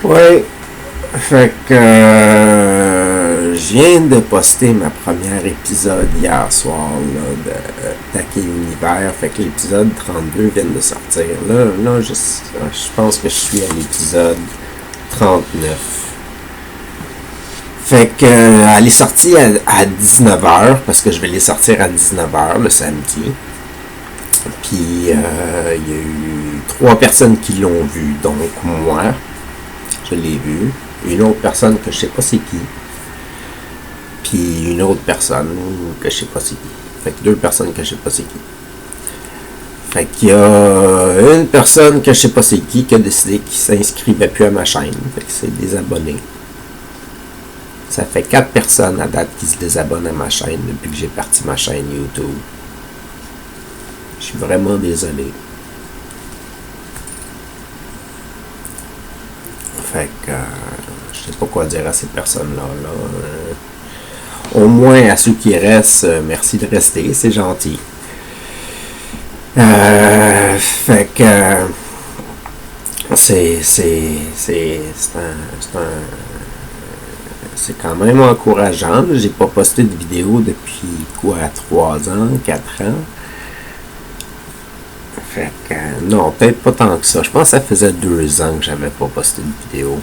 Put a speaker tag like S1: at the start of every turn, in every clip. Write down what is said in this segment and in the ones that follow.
S1: Ouais, fait que je viens de poster ma première épisode hier soir là, de Taquet l'univers. Fait que l'épisode 32 vient de sortir. Là je pense que je suis à l'épisode 39. Fait que elle est sortie à 19h parce que je vais les sortir à 19h le samedi. Puis il y a eu 3 personnes qui l'ont vu, donc moi, je l'ai vu. Une autre personne que je sais pas c'est qui. Puis une autre personne que je sais pas c'est qui. Fait que 2 personnes que je sais pas c'est qui. Fait qu'il y a une personne que je sais pas c'est qui a décidé qu'il s'inscrivait plus à ma chaîne. Fait que c'est désabonné. Ça fait 4 personnes à date qui se désabonnent à ma chaîne depuis que j'ai parti ma chaîne YouTube. Je suis vraiment désolé. Fait que je sais pas quoi dire à ces personnes-là. Au moins à ceux qui restent, merci de rester, c'est gentil. Fait que c'est quand même encourageant. J'ai pas posté de vidéo depuis 3 ans, 4 ans. Fait que non, peut-être pas tant que ça. Je pense que ça faisait 2 ans que j'avais pas posté de vidéo.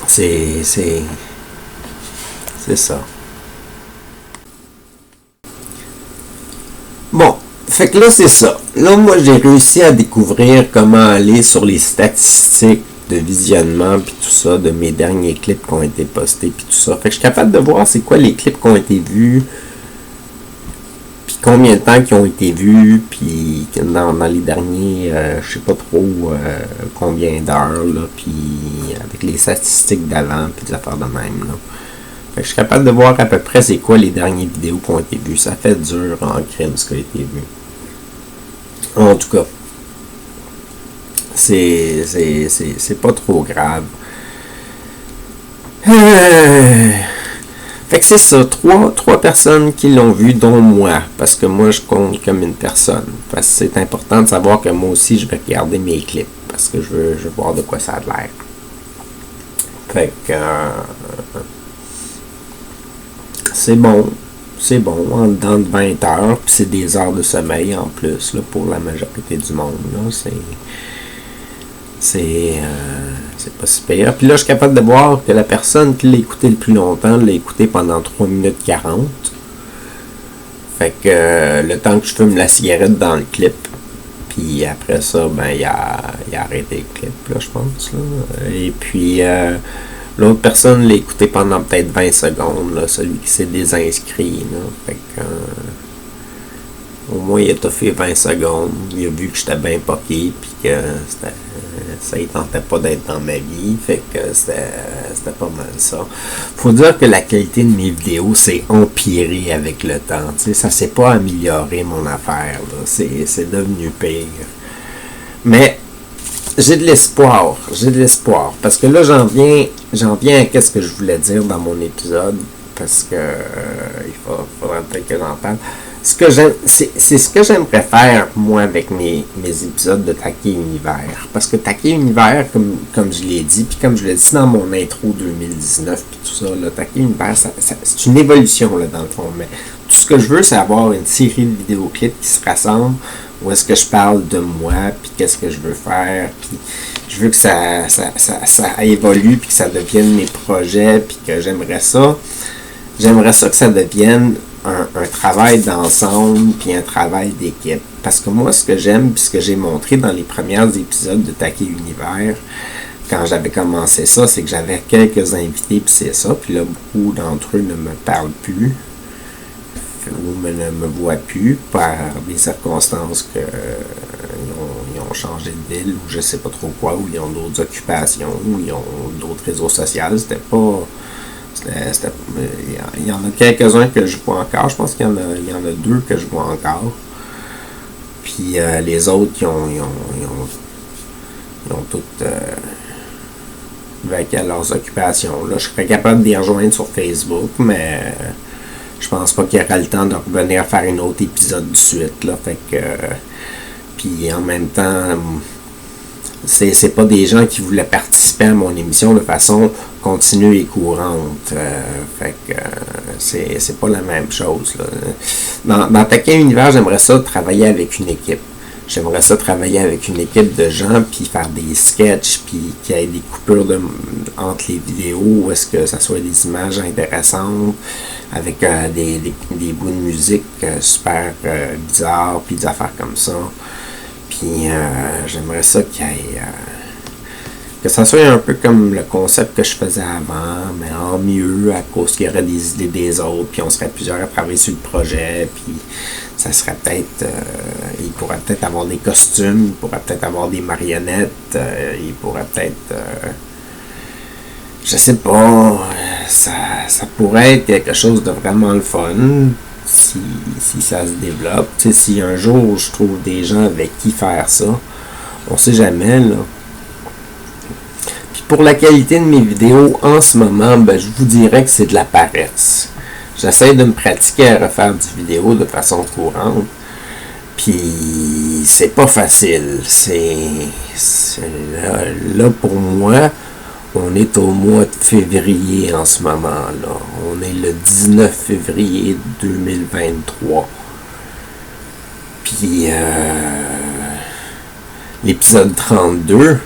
S1: C'est ça. Bon, fait que là c'est ça. Là moi j'ai réussi à découvrir comment aller sur les statistiques de visionnement puis tout ça de mes derniers clips qui ont été postés puis tout ça. Fait que je suis capable de voir c'est quoi les clips qui ont été vus, puis combien de temps qui ont été vus, puis dans les derniers je sais pas trop combien d'heures là, puis avec les statistiques d'avant puis des affaires de même là. Fait que je suis capable de voir à peu près c'est quoi les dernières vidéos qui ont été vues. Ça fait dur en crime ce qui a été vu. En tout cas, c'est pas trop grave. Fait que c'est ça, 3 personnes qui l'ont vu, dont moi, parce que moi je compte comme une personne. Parce que c'est important de savoir que moi aussi je vais regarder mes clips, parce que je veux voir de quoi ça a l'air. Fait que c'est bon, en dedans de 20 heures, puis c'est des heures de sommeil en plus, là, pour la majorité du monde, là, c'est pas super. Puis là, je suis capable de voir que la personne qui l'a écouté le plus longtemps l'a écouté pendant 3 minutes 40. Fait que le temps que je fume la cigarette dans le clip, puis après ça, ben, il a arrêté le clip, là, je pense, là. Et puis l'autre personne l'a écouté pendant peut-être 20 secondes, là, celui qui s'est désinscrit. Là. Fait que, au moins, il a fait 20 secondes. Il a vu que j'étais bien poqué, puis que ça ne tentait pas d'être dans ma vie. Fait que c'était pas mal ça. Faut dire que la qualité de mes vidéos s'est empirée avec le temps. T'sais, ça s'est pas amélioré, mon affaire. Là. C'est devenu pire. Mais j'ai de l'espoir, parce que là j'en viens à qu'est-ce que je voulais dire dans mon épisode, parce que il faudra peut-être que j'en parle. C'est ce que j'aimerais faire moi avec mes épisodes de Taquet Univers, parce que Taquet Univers, comme je l'ai dit, puis comme je l'ai dit dans mon intro 2019 puis tout ça, là, Taquet Univers, c'est une évolution là dans le fond, mais tout ce que je veux c'est avoir une série de vidéoclips qui se rassemblent, où est-ce que je parle de moi, puis qu'est-ce que je veux faire, puis je veux que ça évolue, puis que ça devienne mes projets, puis que j'aimerais ça que ça devienne un travail d'ensemble, puis un travail d'équipe. Parce que moi, ce que j'aime, puis ce que j'ai montré dans les premiers épisodes de Taquet Univers, quand j'avais commencé ça, c'est que j'avais quelques invités, puis c'est ça, puis là, beaucoup d'entre eux ne me parlent plus, ou ne me voient plus par des circonstances que ils ont changé de ville, ou je sais pas trop quoi, ou ils ont d'autres occupations, ou ils ont d'autres réseaux sociaux. Il y en a quelques-uns que je vois encore. Je pense qu'il y en a 2 que je vois encore. Puis les autres, ils ont toutes vaqué à leurs occupations. Là, je serais capable de les rejoindre sur Facebook, mais je pense pas qu'il y aura le temps de revenir faire un autre épisode de suite. Là. Fait que Puis en même temps, c'est pas des gens qui voulaient participer à mon émission de façon continue et courante. Fait que c'est pas la même chose. Là. Dans Taquin Univers, j'aimerais ça travailler avec une équipe. J'aimerais ça travailler avec une équipe de gens, puis faire des sketchs, puis qu'il y ait des coupures entre les vidéos, où est-ce que ça soit des images intéressantes, avec des bouts de musique super bizarres, puis des affaires comme ça. Puis j'aimerais ça qu'il y ait... que ça soit un peu comme le concept que je faisais avant, mais en mieux, à cause qu'il y aurait des idées des autres, puis on serait plusieurs à travailler sur le projet, puis ça serait peut-être... il pourrait peut-être avoir des costumes, il pourrait peut-être avoir des marionnettes, il pourrait peut-être... je sais pas, ça pourrait être quelque chose de vraiment le fun, si ça se développe. Tu sais, si un jour je trouve des gens avec qui faire ça, on sait jamais, là. Puis pour la qualité de mes vidéos, en ce moment, je vous dirais que c'est de la paresse. J'essaie de me pratiquer à refaire du vidéo de façon courante. Puis c'est pas facile. Là, pour moi, on est au mois de février en ce moment-là. On est le 19 février 2023. Puis l'épisode 32,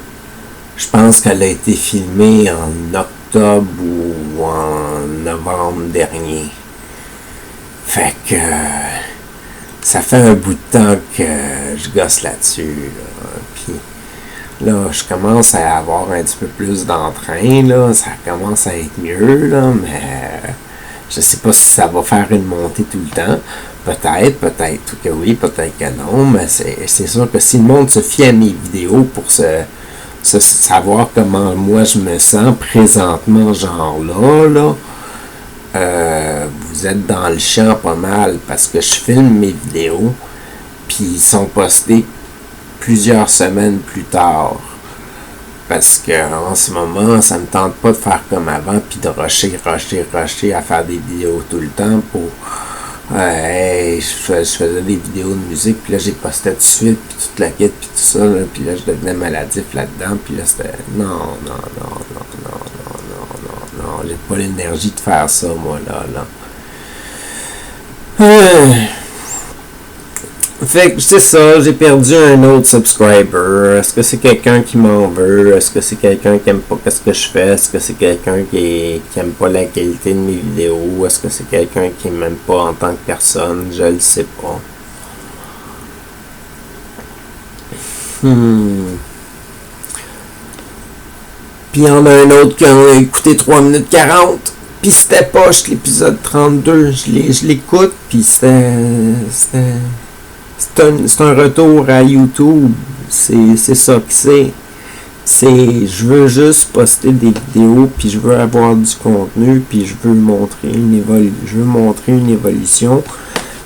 S1: je pense qu'elle a été filmée en octobre ou en novembre dernier. Fait que ça fait un bout de temps que je gosse là-dessus. Là. Puis là, je commence à avoir un petit peu plus d'entrain. Là. Ça commence à être mieux, là, mais je sais pas si ça va faire une montée tout le temps. Peut-être que oui, peut-être que non, mais c'est sûr que si le monde se fie à mes vidéos pour savoir comment moi je me sens présentement, genre là, vous êtes dans le champ pas mal, parce que je filme mes vidéos, puis ils sont postés plusieurs semaines plus tard. Parce que en ce moment, ça me tente pas de faire comme avant, puis de rusher à faire des vidéos tout le temps pour... je faisais des vidéos de musique, puis là j'ai posté tout de suite, puis toute la quête, puis tout ça, là, puis là je devenais maladif là-dedans, puis là c'était... Non, j'ai pas l'énergie de faire ça, moi, là. Fait que c'est ça, j'ai perdu un autre subscriber. Est-ce que c'est quelqu'un qui m'en veut? Est-ce que c'est quelqu'un qui aime pas ce que je fais? Est-ce que c'est quelqu'un qui aime pas la qualité de mes vidéos? Est-ce que c'est quelqu'un qui m'aime pas en tant que personne? Je le sais pas. Puis il y en a un autre qui a écouté 3 minutes 40. Puis c'était poche l'épisode 32. Je l'écoute, puis c'est un retour à YouTube. C'est ça que c'est. Je veux juste poster des vidéos, puis je veux avoir du contenu, puis je veux montrer une évolution.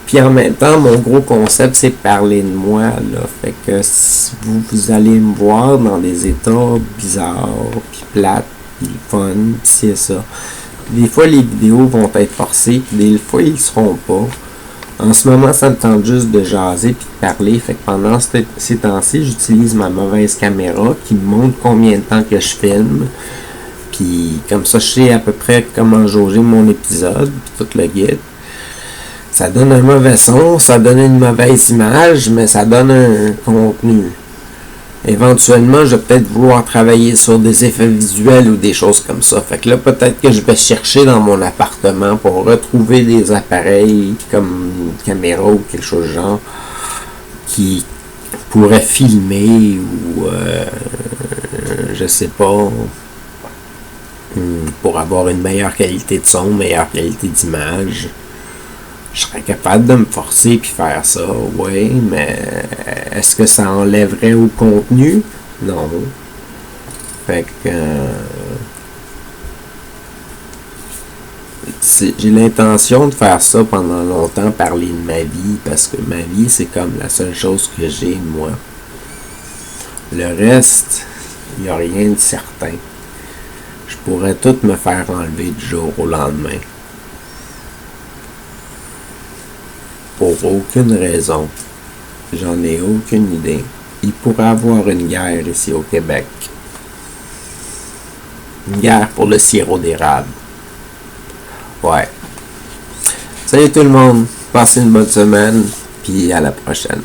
S1: Puis en même temps, mon gros concept, c'est parler de moi, là. Fait que si vous allez me voir dans des états bizarres, puis plates, puis fun, puis c'est ça. Des fois, les vidéos vont être forcées, puis des fois, ils seront pas. En ce moment, ça me tente juste de jaser puis de parler. Fait que pendant ces temps-ci, j'utilise ma mauvaise caméra qui me montre combien de temps que je filme. Puis comme ça, je sais à peu près comment jauger mon épisode, puis tout le guide. Ça donne un mauvais son, ça donne une mauvaise image, mais ça donne un contenu. Éventuellement, je vais peut-être vouloir travailler sur des effets visuels ou des choses comme ça. Fait que là, peut-être que je vais chercher dans mon appartement pour retrouver des appareils comme une caméra ou quelque chose de genre qui pourrait filmer ou je sais pas, pour avoir une meilleure qualité de son, meilleure qualité d'image. Je serais capable de me forcer puis faire ça, oui, mais est-ce que ça enlèverait au contenu? Non. Fait que j'ai l'intention de faire ça pendant longtemps, parler de ma vie, parce que ma vie, c'est comme la seule chose que j'ai, moi. Le reste, il n'y a rien de certain. Je pourrais tout me faire enlever du jour au lendemain. Pour aucune raison. J'en ai aucune idée. Il pourrait y avoir une guerre ici au Québec. Une guerre pour le sirop d'érable. Ouais. Salut tout le monde. Passez une bonne semaine. Puis à la prochaine.